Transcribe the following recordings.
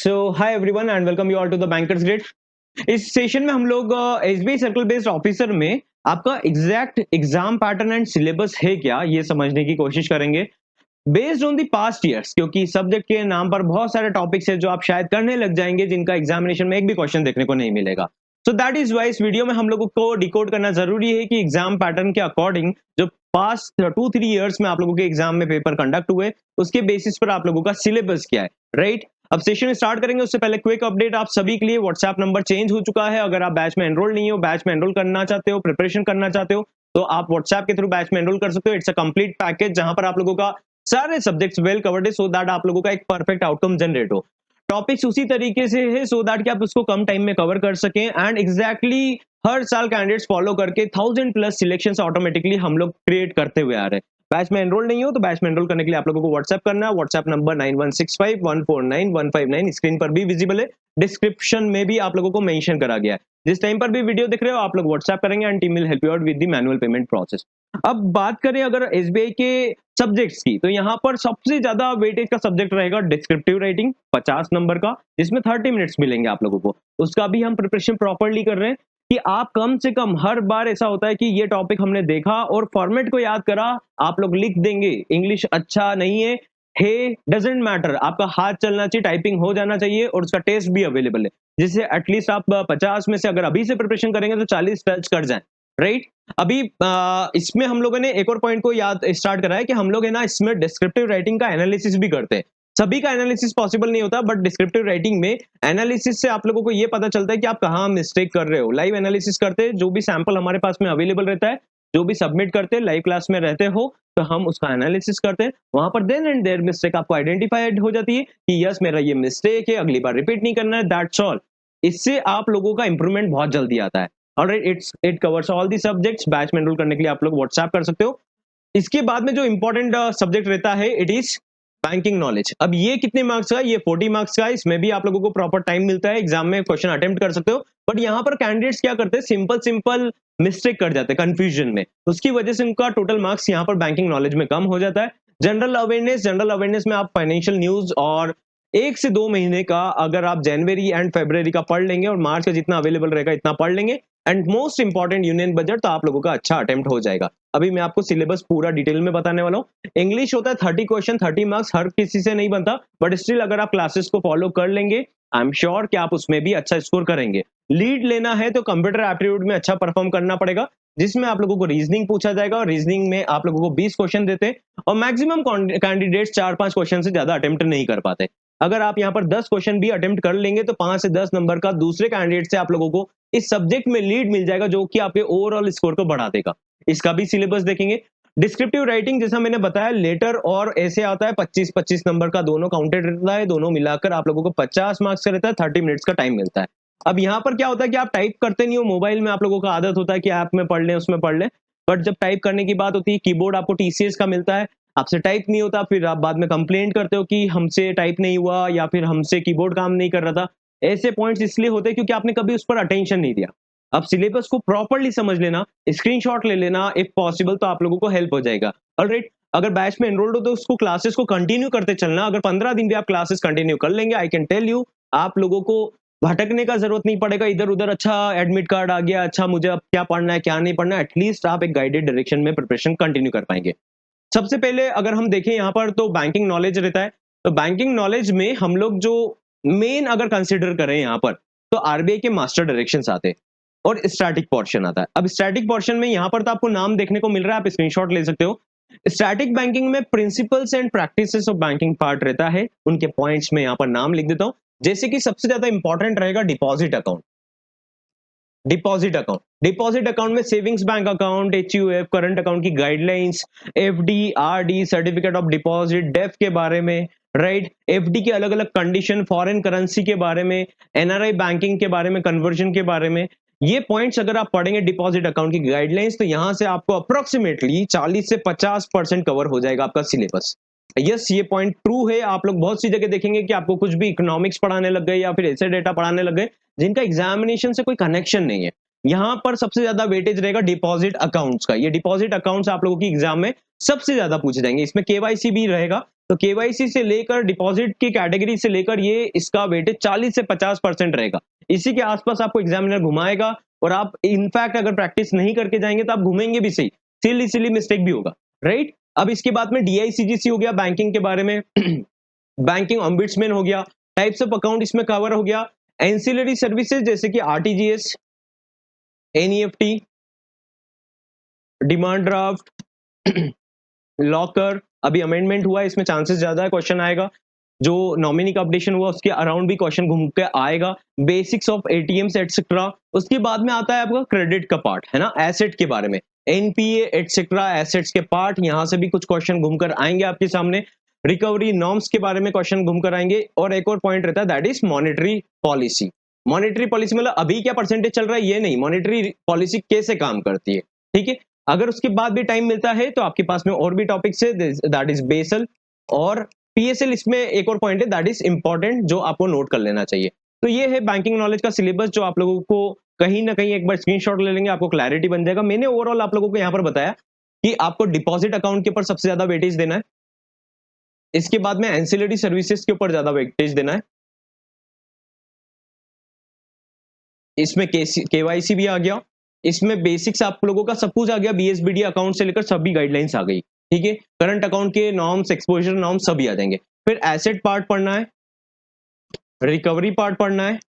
So hi everyone and welcome you all to the bankers grid. इस session में हम लोग एसबीआई सर्कल बेस्ड ऑफिसर में आपका exact exam pattern and syllabus है क्या ये समझने की कोशिश करेंगे based on the past years, क्योंकि सब्जेक्ट के नाम पर बहुत सारे टॉपिक्स है जो आप शायद करने लग जाएंगे जिनका एग्जामिनेशन में एक भी क्वेश्चन देखने को नहीं मिलेगा। सो दैट इज वाई इस वीडियो में हम लोगों को डिकोड करना जरूरी है कि एग्जाम पैटर्न के अकॉर्डिंग जो पास्ट 2-3 ईयर्स में आप लोगों के एग्जाम में पेपर कंडक्ट हुए उसके बेसिस पर आप लोगों का सिलेबस क्या है, राइट। अब सेशन स्टार्ट करेंगे उससे पहले क्विक अपडेट आप सभी के लिए, व्हाट्सएप नंबर चेंज हो चुका है। अगर आप बैच में एनरोल नहीं हो, बैच में एनरोल करना चाहते हो, प्रिपरेशन करना चाहते हो तो आप व्हाट्सएप के थ्रू बैच में एनरोल कर सकते हो। इट्स अ कंप्लीट पैकेज जहां पर आप लोगों का सारे सब्जेक्ट्स वेल कवर्ड है सो दैट आप लोगों का एक परफेक्ट आउटकम जनरेट हो। टॉपिक्स उसी तरीके से है सो दैट कि आप उसको कम टाइम में कवर कर सकें एंड एग्जैक्टली हर साल कैंडिडेट्स फॉलो करके 1000+ सिलेक्शंस ऑटोमेटिकली हम लोग क्रिएट करते हुए आ रहे हैं। बैच में एनरोल नहीं हो तो बैच में एनरोल करने के लिए आप लोगों को व्हाट्सएप करना है। व्हाट्सएप नंबर 9165149159 स्क्रीन पर भी विजिबल है, डिस्क्रिप्शन में भी आप लोगों को मेंशन करा गया है। जिस टाइम पर भी वीडियो दिख रहे हो आप लोग व्हाट्सएप करेंगे and team will help you out with the manual payment process. अब बात करें अगर एसबीआई के सब्जेक्ट्स की तो यहाँ पर सबसे ज्यादा वेटेज का सब्जेक्ट रहेगा डिस्क्रिप्टिव राइटिंग 50 नंबर का, जिसमें 30 मिनट्स मिलेंगे आप लोगों को। उसका भी हम प्रिपरेशन प्रॉपरली कर रहे हैं कि आप कम से कम, हर बार ऐसा होता है कि ये टॉपिक हमने देखा और फॉर्मेट को याद करा, आप लोग लिख देंगे। इंग्लिश अच्छा नहीं है, हे डजेंट मैटर, आपका हाथ चलना चाहिए, टाइपिंग हो जाना चाहिए और उसका टेस्ट भी अवेलेबल है, जिससे एटलीस्ट आप 50 में से अगर अभी से प्रिपरेशन करेंगे तो 40 टच कर जाए, राइट। अभी इसमें हम लोगों ने एक और पॉइंट को याद स्टार्ट करा है कि हम लोग है ना इसमें डिस्क्रिप्टिव राइटिंग का एनालिसिस भी करते हैं। सभी का एनालिसिस पॉसिबल नहीं होता बट डिस्क्रिप्टिव राइटिंग में एनालिसिस से आप लोगों को ये पता चलता है कि आप कहाँ मिस्टेक कर रहे हो। लाइव एनालिसिस करते हैं, जो भी सैंपल हमारे पास में अवेलेबल रहता है, जो भी सबमिट करते हैं, लाइव क्लास में रहते हो तो हम उसका एनालिसिस करते हैं। वहां पर देन एंड देयर मिस्टेक आपको आइडेंटिफाइड हो जाती है कि यस मेरा ये मिस्टेक है, अगली बार रिपीट नहीं करना है, दैट्स ऑल। इससे आप लोगों का इंप्रूवमेंट बहुत जल्दी आता है। Alright, it covers all the subjects. Batch में एनरोल करने के लिए आप लोग व्हाट्सएप कर सकते हो। इसके बाद में जो इंपॉर्टेंट सब्जेक्ट रहता है इट इज बैंकिंग नॉलेज। अब ये कितने मार्क्स का, ये 40 मार्क्स का। इसमें भी आप लोगों को प्रॉपर टाइम मिलता है, एग्जाम में क्वेश्चन अटेम्प्ट कर सकते हो। बट यहाँ पर कैंडिडेट्स क्या करते हैं, सिंपल सिंपल मिस्टेक कर जाते हैं कंफ्यूजन में, उसकी वजह से उनका टोटल मार्क्स यहाँ पर बैंकिंग नॉलेज में कम हो जाता है। जनरल अवेयरनेस में आप फाइनेंशियल न्यूज और 1 से 2 महीने का अगर आप जनवरी एंड फरवरी का पढ़ लेंगे और मार्च का जितना अवेलेबल रहेगा इतना पढ़ लेंगे and most important union budget, तो आप लोगों का अच्छा अटेम्प्ट हो जाएगा। अभी मैं आपको सिलेबस पूरा डिटेल में बताने वाला हूँ। इंग्लिश होता है 30 क्वेश्चन 30 मार्क्स, हर किसी से नहीं बनता बट स्टिल अगर आप क्लासेस को फॉलो कर लेंगे आई एम श्योर कि आप उसमें भी अच्छा स्कोर करेंगे। लीड लेना है तो कंप्यूटर एप्टीट्यूड में अच्छा परफॉर्म करना पड़ेगा, जिसमें आप लोगों को रीजनिंग पूछा जाएगा और रीजनिंग में आप लोगों को 20 क्वेश्चन देते हैं और मैक्सिमम कैंडिडेट्स 4-5 क्वेश्चन से ज्यादा अटेम्प्ट नहीं कर पाते। अगर आप यहाँ पर 10 क्वेश्चन भी अटेम्प्ट कर लेंगे तो 5 से 10 नंबर का दूसरे कैंडिडेट से आप लोगों को इस सब्जेक्ट में लीड मिल जाएगा, जो कि आपके ओवरऑल स्कोर को बढ़ा देगा। इसका भी सिलेबस देखेंगे। डिस्क्रिप्टिव राइटिंग जैसा मैंने बताया, लेटर और ऐसे आता है 25-25 नंबर का, दोनों काउंटेड रहता है, दोनों मिलाकर आप लोगों को 50 मार्क्स का रहता है, 30 मिनट्स का टाइम मिलता है। अब यहाँ पर क्या होता है कि आप टाइप करते नहीं हो, मोबाइल में आप लोगों का आदत होता है कि ऐप में पढ़ लें, उसमें पढ़ लें, बट जब टाइप करने की बात होती है, कीबोर्ड आपको टीसीएस का मिलता है, आपसे टाइप नहीं होता, फिर आप बाद में कंप्लेंट करते हो कि हमसे टाइप नहीं हुआ या फिर हमसे कीबोर्ड काम नहीं कर रहा था। ऐसे पॉइंट्स इसलिए होते हैं क्योंकि आपने कभी उस पर अटेंशन नहीं दिया। अब सिलेबस को प्रॉपर्ली समझ लेना, स्क्रीनशॉट ले लेना इफ पॉसिबल, तो आप लोगों को हेल्प हो जाएगा। ऑलराइट, अगर बैच में एनरोल्ड हो तो उसको क्लासेस को कंटिन्यू करते चलना। अगर 15 दिन भी आप क्लासेस कंटिन्यू कर लेंगे, आई कैन टेल यू, आप लोगों को भटकने का जरूरत नहीं पड़ेगा इधर उधर। अच्छा एडमिट कार्ड आ गया, अच्छा मुझे अब क्या पढ़ना है क्या नहीं पढ़ना है, एटलीस्ट आप एक गाइडेड डायरेक्शन में प्रिपरेशन कंटिन्यू कर पाएंगे। सबसे पहले अगर हम देखें यहाँ पर तो बैंकिंग नॉलेज रहता है। तो बैंकिंग नॉलेज में हम लोग जो मेन अगर कंसिडर करें यहाँ पर, तो आरबीआई के मास्टर डायरेक्शंस आते हैं और स्टैटिक पोर्शन आता है। अब स्टैटिक पोर्शन में यहाँ पर तो आपको नाम देखने को मिल रहा है, आप स्क्रीनशॉट ले सकते हो। स्टैटिक बैंकिंग में principles and practices of banking part रहता है, उनके पॉइंट्स में यहाँ पर नाम लिख देता हूँ। जैसे कि सबसे ज्यादा इंपॉर्टेंट रहेगा डिपॉजिट अकाउंट। डिपॉजिट अकाउंट में savings bank account, HUF, current account की guidelines, FD, RD, certificate of deposit, DEAF के बारे में, राइट, एफडी के अलग अलग कंडीशन, फॉरेन करेंसी के बारे में, एनआरआई बैंकिंग के बारे में, कन्वर्जन के बारे में, ये पॉइंट्स अगर आप पढ़ेंगे डिपॉजिट अकाउंट की गाइडलाइंस, तो यहां से आपको अप्रोक्सीमेटली 40 से 50% कवर हो जाएगा आपका सिलेबस। यस, ये पॉइंट ट्रू है। आप लोग बहुत सी जगह देखेंगे कि आपको कुछ भी इकोनॉमिक्स पढ़ाने लग गए या फिर ऐसे डेटा पढ़ाने लग गए जिनका एग्जामिनेशन से कोई कनेक्शन नहीं है। यहाँ पर सबसे ज्यादा वेटेज रहेगा डिपॉजिट अकाउंट्स का। ये डिपॉजिट अकाउंट्स आप लोगों की एग्जाम में सबसे ज्यादा पूछे जाएंगे। इसमें केवाईसी भी रहेगा, तो केवाईसी से लेकर डिपॉजिट की कैटेगरी से लेकर ये इसका वेटेज 40 से 50% रहेगा। इसी के आसपास आपको एग्जामिनर घुमाएगा और आप इनफैक्ट अगर प्रैक्टिस नहीं करके जाएंगे तो आप घूमेंगे भी सही, सिली सिली मिस्टेक भी होगा, राइट। अब इसके बाद में डीआईसीजीसी हो गया बैंकिंग के बारे में बैंकिंग ऑम्बुड्समैन हो गया, टाइप्स ऑफ अकाउंट इसमें कवर हो गया, एंसिलरी सर्विसेज जैसे कि RTGS, NEFT, demand draft, locker, अभी अमेंडमेंट हुआ है, इसमें चांसेस ज्यादा है क्वेश्चन आएगा। जो नॉमिनी का अपडेशन हुआ उसके अराउंड भी क्वेश्चन घूम के आएगा, बेसिक्स ऑफ एटीएम्स एटसेट्रा। उसके बाद में आता है आपका क्रेडिट का पार्ट, है ना, एसेट के बारे में, एनपीए एटसेट्रा, एसेट्स के पार्ट, यहां से भी कुछ क्वेश्चन घूमकर आएंगे आपके सामने। रिकवरी नॉर्म्स के बारे में क्वेश्चन घूमकर आएंगे। और एक और पॉइंट रहता है that is monetary policy. Monetary policy मतलब अभी क्या परसेंटेज चल रहा है ये नहीं, मॉनेटरी पॉलिसी कैसे काम करती है, ठीक है। अगर उसके बाद भी टाइम मिलता है तो आपके पास में और भी टॉपिक्स है, दैट इज बेसल और पीएसएल। इसमें एक और पॉइंट है दैट इज इंपॉर्टेंट जो आपको नोट कर लेना चाहिए। तो ये है बैंकिंग नॉलेज का सिलेबस जो आप लोगों को कहीं ना कहीं एक बार स्क्रीनशॉट ले लेंगे आपको क्लैरिटी बन जाएगा। मैंने ओवरऑल आप लोगों को यहाँ पर बताया कि आपको डिपॉजिट अकाउंट के ऊपर सबसे ज्यादा वेटेज देना है, इसके बाद में एंसिलरी सर्विसेज के ऊपर ज्यादा वेटेज देना है, इसमें केवाईसी भी आ गया, इसमें बेसिक्स आप लोगों का सब कुछ आ गया, बीएसबीडी अकाउंट से लेकर सभी गाइडलाइंस आ गई, ठीक है। करंट अकाउंट के नॉर्म्स, एक्सपोजर नॉर्म्स सभी आ जाएंगे। फिर एसेट पार्ट पढ़ना है, रिकवरी पार्ट पढ़ना है,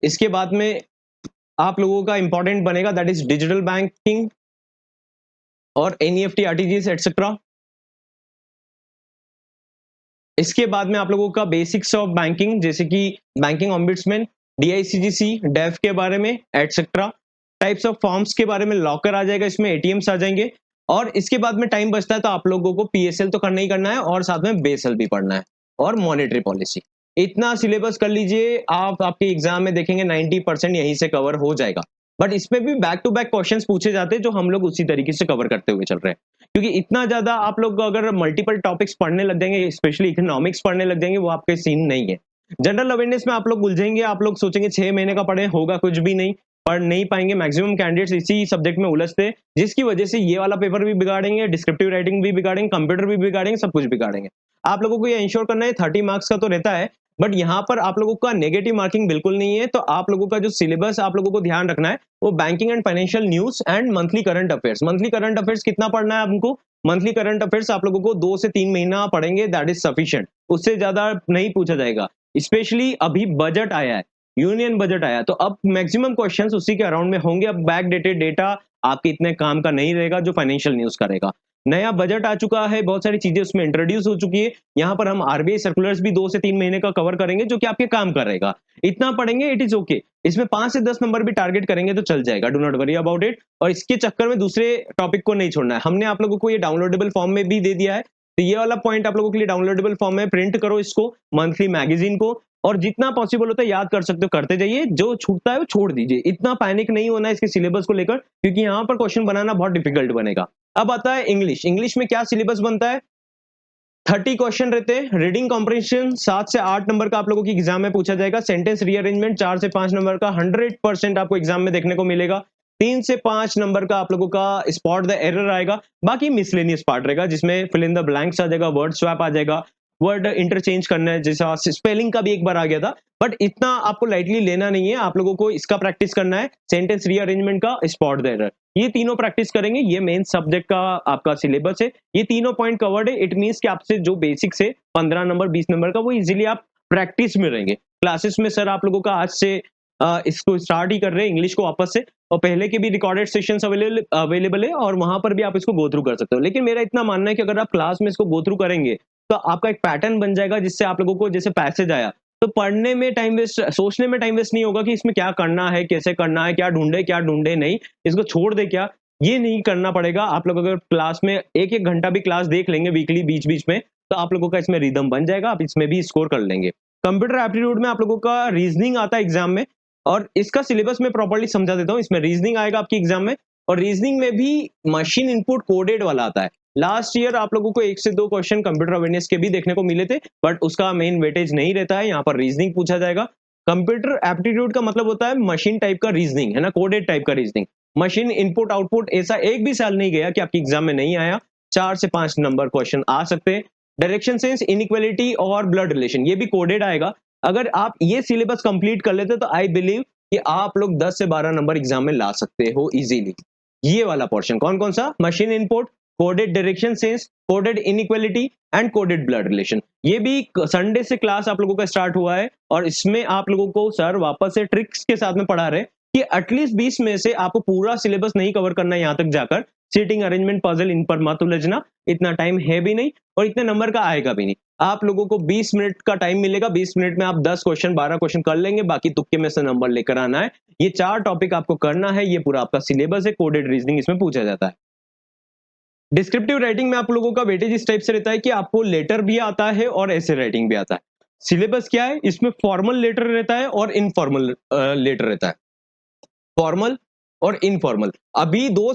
इसके बाद में आप लोगों का इंपॉर्टेंट बनेगा दैट इज डिजिटल बैंकिंग और एनईएफटी, आरटीजीएस एटसेट्रा। इसके बाद में आप लोगों का बेसिक्स ऑफ बैंकिंग जैसे कि बैंकिंग ऑम्बुड्समैन, डीआईसीजीसी, डेफ के बारे में एटसेट्रा, टाइप्स ऑफ फॉर्म्स के बारे में, लॉकर आ जाएगा, इसमें एटीएम्स आ जाएंगे। और इसके बाद में टाइम बचता है तो आप लोगों को पीएसएल तो करना ही करना है और साथ में बेसल भी पढ़ना है और मॉनेटरी पॉलिसी। इतना सिलेबस कर लीजिए आप, आपके एग्जाम में देखेंगे 90% यहीं से कवर हो जाएगा। बट इसमें भी बैक टू बैक क्वेश्चंस पूछे जाते हैं जो हम लोग उसी तरीके से कवर करते हुए चल रहे हैं, क्योंकि इतना ज्यादा आप लोग अगर मल्टीपल टॉपिक्स पढ़ने लग जाएंगे, स्पेशली इकोनॉमिक्स पढ़ने लग जाएंगे, वो आपके सीन नहीं है। जनरल अवेयरनेस में आप लोग उलझेंगे, आप लोग सोचेंगे 6 महीने का पढ़े, होगा कुछ भी नहीं, पढ़ नहीं पाएंगे। मैक्सिमम कैंडिडेट्स इसी सब्जेक्ट में उलझते हैं, जिसकी वजह से ये वाला पेपर भी बिगाड़ेंगे, डिस्क्रिप्टिव राइटिंग भी बिगाड़ेंगे, कंप्यूटर भी बिगाड़ेंगे, सब कुछ बिगाड़ेंगे। आप लोगों को ये इंश्योर करना है 30 मार्क्स का तो रहता है, बट यहाँ पर आप लोगों का नेगेटिव मार्किंग बिल्कुल नहीं है। तो आप लोगों का जो सिलेबस आप लोगों को ध्यान रखना है वो banking and financial news and monthly current affairs. Monthly current affairs कितना पढ़ना है आपको? मंथली करंट अफेयर्स आप लोगों को 2 से 3 महीना पढ़ेंगे, दैट इज सफिशिएंट, उससे ज्यादा नहीं पूछा जाएगा। स्पेशली अभी बजट आया है, यूनियन बजट आया, तो अब मैक्सिमम क्वेश्चंस उसी के अराउंड में होंगे। अब बैक डेटेड डेटा आपके इतने काम का नहीं रहेगा जो फाइनेंशियल न्यूज करेगा। नया बजट आ चुका है, बहुत सारी चीजें उसमें इंट्रोड्यूस हो चुकी है। यहाँ पर हम आरबीआई सर्कुलर्स भी 2 से 3 महीने का कवर करेंगे जो कि आपके काम करेगा। इतना पढ़ेंगे, इट इज ओके। इसमें 5 से 10 नंबर भी टारगेट करेंगे तो चल जाएगा, do not worry about it. और इसके चक्कर में दूसरे टॉपिक को नहीं छोड़ना है। हमने आप लोगों को ये डाउनलोडेबल फॉर्म में भी दे दिया है, तो ये वाला पॉइंट आप लोगों के लिए डाउनलोडेबल फॉर्म में प्रिंट करो इसको, मंथली मैगजीन को, और जितना पॉसिबल होता है याद कर सकते हो करते जाइए, जो छूटता है वो छोड़ दीजिए। इतना पैनिक नहीं होना है इसके सिलेबस को लेकर, क्योंकि यहाँ पर क्वेश्चन बनाना बहुत डिफिकल्ट बनेगा। अब आता है इंग्लिश। इंग्लिश में क्या सिलेबस बनता है? 30 क्वेश्चन रहते हैं। रीडिंग कॉम्प्रिहेंशन 7 से 8 नंबर का आप लोगों की एग्जाम में पूछा जाएगा। सेंटेंस रीअरेंजमेंट 4 से 5 नंबर का 100% आपको एग्जाम में देखने को मिलेगा। 3 से 5 नंबर का आप लोगों का स्पॉट द एरर आएगा। बाकी मिसलेनियस पार्ट रहेगा जिसमें फिल इन द ब्लैंक्स आ जाएगा, वर्ड स्वैप आ जाएगा, वर्ड इंटरचेंज करना है, जैसा स्पेलिंग का भी एक बार आ गया था। बट इतना आपको लाइटली लेना नहीं है, आप लोगों को इसका प्रैक्टिस करना है, सेंटेंस रीअरेंजमेंट का, स्पॉट द एरर, ये तीनों प्रैक्टिस करेंगे। ये मेन सब्जेक्ट का आपका सिलेबस है, ये तीनों पॉइंट कवर्ड है। इट मींस कि आपसे जो बेसिक्स है 15 नंबर 20 नंबर का, वो इजीली आप प्रैक्टिस में रहेंगे। क्लासेस में सर आप लोगों का आज से इसको स्टार्ट ही कर रहे हैं इंग्लिश को वापस से, और पहले के भी रिकॉर्डेड सेशंस अवेलेबल है और वहां पर भी आप इसको गो थ्रू कर सकते हो। लेकिन मेरा इतना मानना है कि अगर आप क्लास में इसको गो थ्रू करेंगे तो आपका एक पैटर्न बन जाएगा, जिससे आप लोगों को जैसे पैसेज आया तो पढ़ने में टाइम वेस्ट, सोचने में टाइम वेस्ट नहीं होगा कि इसमें क्या करना है, कैसे करना है, क्या ढूंढे नहीं, इसको छोड़ दे क्या, ये नहीं करना पड़ेगा। आप लोग अगर क्लास में एक एक घंटा भी क्लास देख लेंगे वीकली बीच बीच में, तो आप लोगों का इसमें रिदम बन जाएगा, आप इसमें भी स्कोर कर लेंगे। कंप्यूटर एप्टीट्यूड में आप लोगों का रीजनिंग आता है एग्जाम में, और इसका सिलेबस मैं प्रॉपर्ली समझा देता हूँ। इसमें रीजनिंग आएगा आपकी एग्जाम में, और रीजनिंग में भी मशीन इनपुट कोडेड वाला आता है। लास्ट ईयर आप लोगों को 1 से 2 क्वेश्चन कंप्यूटर अवेयरनेस के भी देखने को मिले थे, बट उसका मेन वेटेज नहीं रहता है, यहाँ पर रीजनिंग पूछा जाएगा। कंप्यूटर एप्टीट्यूड का मतलब होता है मशीन टाइप का रीजनिंग, है ना, कोडेड टाइप का रीजनिंग। मशीन इनपुट आउटपुट ऐसा एक भी साल नहीं गया कि आपकी एग्जाम में नहीं आया। 4 से 5 नंबर क्वेश्चन आ सकते हैं। डायरेक्शन सेंस, इनइक्वालिटी और ब्लड रिलेशन, ये भी कोडेड आएगा। अगर आप ये सिलेबस कंप्लीट कर लेते तो आई बिलीव कि आप लोग 10 से 12 नंबर एग्जाम में ला सकते हो इजीली। ये वाला पोर्शन कौन कौन सा, machine input, coded direction sense, coded inequality and coded blood relation. ये भी संडे से क्लास आप लोगों का स्टार्ट हुआ है और इसमें आप लोगों को सर वापस से ट्रिक्स के साथ में पढ़ा रहे हैं कि एटलीस्ट 20 में से आपको पूरा सिलेबस नहीं कवर करना है। यहां तक जाकर सीटिंग अरेंजमेंट पजल इन पर मत उलझना, इतना टाइम है भी नहीं और इतने नंबर का आएगा भी नहीं। आप लोगों को 20 मिनट का टाइम मिलेगा, 20 मिनट में आप 10 क्वेश्चन 12 क्वेश्चन कर लेंगे, बाकी तुक्के में से नंबर लेकर आना है। ये 4 टॉपिक आपको करना है, ये पूरा आपका सिलेबस है। कोडेड रीजनिंग इसमें पूछा जाता है। डिस्क्रिप्टिव राइटिंग में आप लोगों का वेटेज इस टाइप से रहता है कि आपको लेटर भी आता है और ऐसे राइटिंग भी आता है। सिलेबस क्या है, इसमें फॉर्मल लेटर रहता है और इनफॉर्मल लेटर रहता है। फॉर्मल और इनफॉर्मल। अभी 2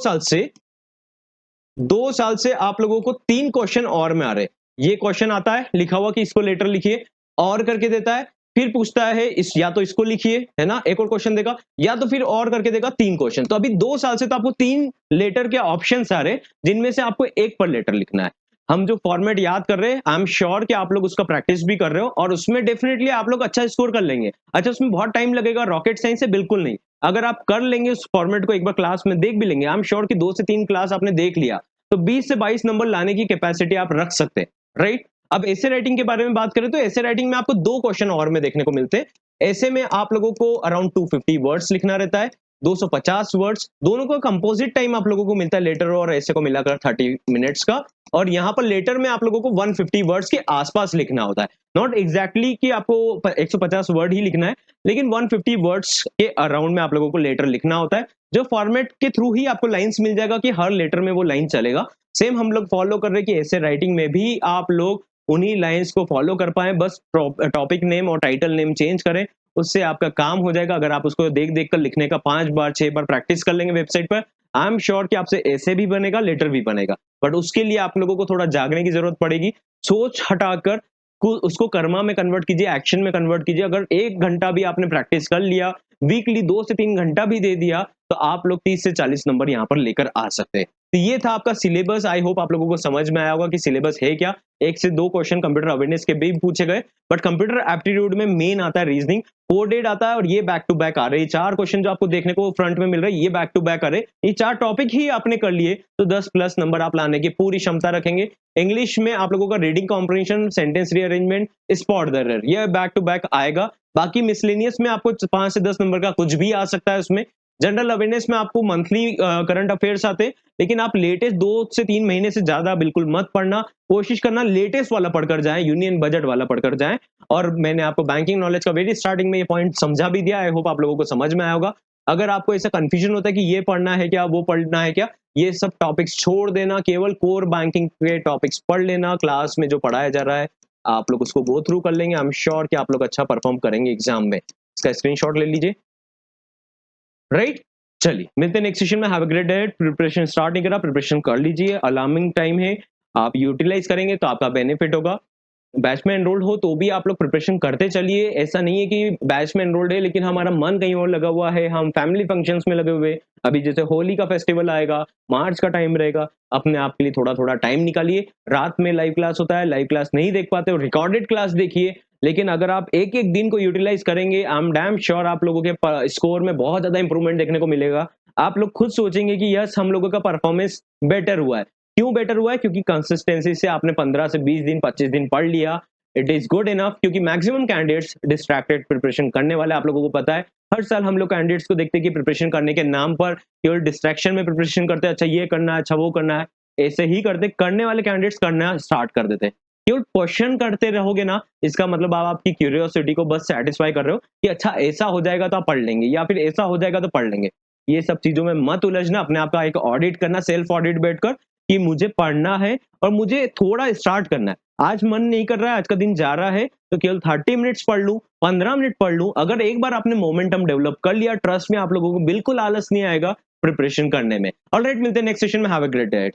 साल से आप लोगों को 3 क्वेश्चन और में आ रहे हैं। ये क्वेश्चन आता है लिखा हुआ कि इसको लेटर लिखिए, और करके देता है, फिर पूछता है इस या तो इसको लिखिए, है ना, एक और क्वेश्चन देगा, या तो फिर और करके देगा 3 क्वेश्चन। तो अभी 2 साल से तो आपको 3 लेटर के ऑप्शंस आ रहे हैं, जिनमें से आपको एक पर लेटर लिखना है। हम जो फॉर्मेट याद कर रहे हैं, आई एम श्योर कि आप लोग उसका प्रैक्टिस भी कर रहे हो और उसमें डेफिनेटली आप लोग अच्छा स्कोर कर लेंगे। अच्छा, उसमें बहुत टाइम लगेगा, रॉकेट साइंस है बिल्कुल नहीं। अगर आप कर लेंगे उस फॉर्मेट को, एक बार क्लास में देख भी लेंगे, आई एम श्योर कि 2 से 3 क्लास आपने देख लिया तो 20 से 22 नंबर लाने की कैपेसिटी आप रख सकते हैं, राइट। अब ऐसे राइटिंग के बारे में बात करें तो ऐसे राइटिंग में आपको 2 क्वेश्चन और में देखने को मिलते हैं। ऐसे में आप लोगों को अराउंड 250 वर्ड्स लिखना रहता है, 250 वर्ड्स, दोनों का कंपोजिट टाइम आप लोगों को मिलता है लेटर और ऐसे को मिलाकर 30 मिनट्स का। और यहाँ पर लेटर में आप लोगों को 150 वर्ड्स के आसपास लिखना होता है, नॉट एग्जैक्टली कि आपको 150 वर्ड ही लिखना है, लेकिन 150 वर्ड्स के अराउंड में आप लोगों को लेटर लिखना होता है। जो फॉर्मेट के थ्रू ही आपको लाइंस मिल जाएगा कि हर लेटर में वो लाइन चलेगा, सेम हम लोग फॉलो कर रहे हैं कि ऐसे राइटिंग में भी आप लोग उन्हीं लाइंस को फॉलो कर पाए, बस टॉपिक नेम और टाइटल नेम चेंज करें, उससे आपका काम हो जाएगा। अगर आप उसको देख देख कर लिखने का 5 बार 6 बार प्रैक्टिस कर लेंगे वेबसाइट पर, आई एम श्योर कि आपसे ऐसे भी बनेगा, लेटर भी बनेगा। बट उसके लिए आप लोगों को थोड़ा जागने की जरूरत पड़ेगी। सोच हटाकर उसको कर्मा में कन्वर्ट कीजिए, एक्शन में कन्वर्ट कीजिए। अगर 1 घंटा भी आपने प्रैक्टिस कर लिया, वीकली 2 से 3 घंटा भी दे दिया, तो आप लोग 30 से 40 नंबर यहाँ पर लेकर आ सकते हैं। तो ये था आपका सिलेबस। आई होप आप लोगों को समझ में आया होगा कि सिलेबस है क्या। 1 से 2 क्वेश्चन कंप्यूटर अवेयरनेस के भी पूछे गए, बट कंप्यूटर एप्टीट्यूड में मेन आता है रीजनिंग, कोडेड आता है, और ये बैक टू बैक आ रहे हैं। 4 क्वेश्चन जो आपको देखने को फ्रंट में मिल रहे हैं, ये बैक टू बैक आ रहे हैं। ये 4 टॉपिक ही आपने कर लिए तो 10 प्लस नंबर आप लाने की पूरी क्षमता रखेंगे। इंग्लिश में आप लोगों का reading comprehension, sentence rearrangement, spot the error, ये बैक टू बैक आएगा। बाकी मिसलेनियस में आपको 5 से 10 नंबर का कुछ भी आ सकता है उसमें। जनरल अवेयरनेस में आपको मंथली करंट अफेयर्स आते हैं, लेकिन आप लेटेस्ट 2 से 3 महीने से ज्यादा बिल्कुल मत पढ़ना। कोशिश करना लेटेस्ट वाला पढ़कर जाएं, यूनियन बजट वाला पढ़कर जाएं। और मैंने आपको बैंकिंग नॉलेज का वेरी स्टार्टिंग में ये पॉइंट समझा भी दिया। आई होप आप लोगों को समझ में आया होगा। अगर आपको ऐसा कंफ्यूजन होता है कि ये पढ़ना है क्या, वो पढ़ना है क्या, ये सब टॉपिक्स छोड़ देना, केवल कोर बैंकिंग के टॉपिक्स पढ़ लेना। क्लास में जो पढ़ाया जा रहा है आप लोग उसको गो थ्रू कर लेंगे। आई एम श्योर कि आप लोग अच्छा परफॉर्म करेंगे एग्जाम में। इसका स्क्रीनशॉट ले लीजिए, राइट। चलिए मिलते हैं नेक्स्ट सेशन में। Have a great day. Preparation start नहीं करा, प्रिपरेशन कर लीजिए, अलार्मिंग टाइम है, आप यूटिलाइज करेंगे तो आपका बेनिफिट होगा। बैच में एनरोल्ड हो तो भी आप लोग प्रिपरेशन करते चलिए। ऐसा नहीं है कि बैच में एनरोल्ड है लेकिन हमारा मन कहीं और लगा हुआ है, हम फैमिली फंक्शंस में लगे हुए। अभी जैसे होली का फेस्टिवल आएगा, मार्च का टाइम रहेगा, अपने आप के लिए थोड़ा थोड़ा टाइम निकालिए। रात में लाइव क्लास होता है, लाइव क्लास नहीं देख पाते हो रिकॉर्डेड क्लास देखिए। लेकिन अगर आप एक एक दिन को यूटिलाइज करेंगे, आई एम डैम श्योर आप लोगों के स्कोर में बहुत ज्यादा इंप्रूवमेंट देखने को मिलेगा। आप लोग खुद सोचेंगे कि यस, हम लोगों का परफॉर्मेंस बेटर हुआ है। क्यों बेटर हुआ है? क्योंकि कंसिस्टेंसी से आपने 15 से 20 दिन 25 दिन पढ़ लिया। इट इज गुड इनफ, क्योंकि मैक्सिमम कैंडिडेट्स डिस्ट्रैक्टेड प्रिपरेशन करने वाले, आप लोगों को पता है। हर साल हम लोग कैंडिडेट्स को देखते हैं कि प्रिपरेशन करने के नाम पर केवल डिस्ट्रैक्शन में प्रिपरेशन करते हैं। अच्छा ये करना है, अच्छा वो करना है, ऐसे ही करते। करने वाले कैंडिडेट्स करना स्टार्ट कर देते हैं। केवल क्वेश्चन करते रहोगे ना, इसका मतलब आप आपकी क्यूरियोसिटी को बस सेटिस्फाई कर रहे हो कि अच्छा ऐसा हो जाएगा तो आप पढ़ लेंगे, या फिर ऐसा हो जाएगा तो पढ़ लेंगे। ये सब चीजों में मत उलझना, अपने आप का एक ऑडिट करना, सेल्फ ऑडिट बैठकर कि मुझे पढ़ना है और मुझे थोड़ा स्टार्ट करना है। आज मन नहीं कर रहा है, आज का दिन जा रहा है, तो केवल 30 मिनट्स पढ़ लूं, 15 मिनट पढ़ लूं। अगर एक बार आपने मोमेंटम डेवलप कर लिया, ट्रस्ट में आप लोगों को बिल्कुल आलस नहीं आएगा प्रिपरेशन करने में। ऑलराइट, मिलते हैं नेक्स्ट सेशन में। Have a great day.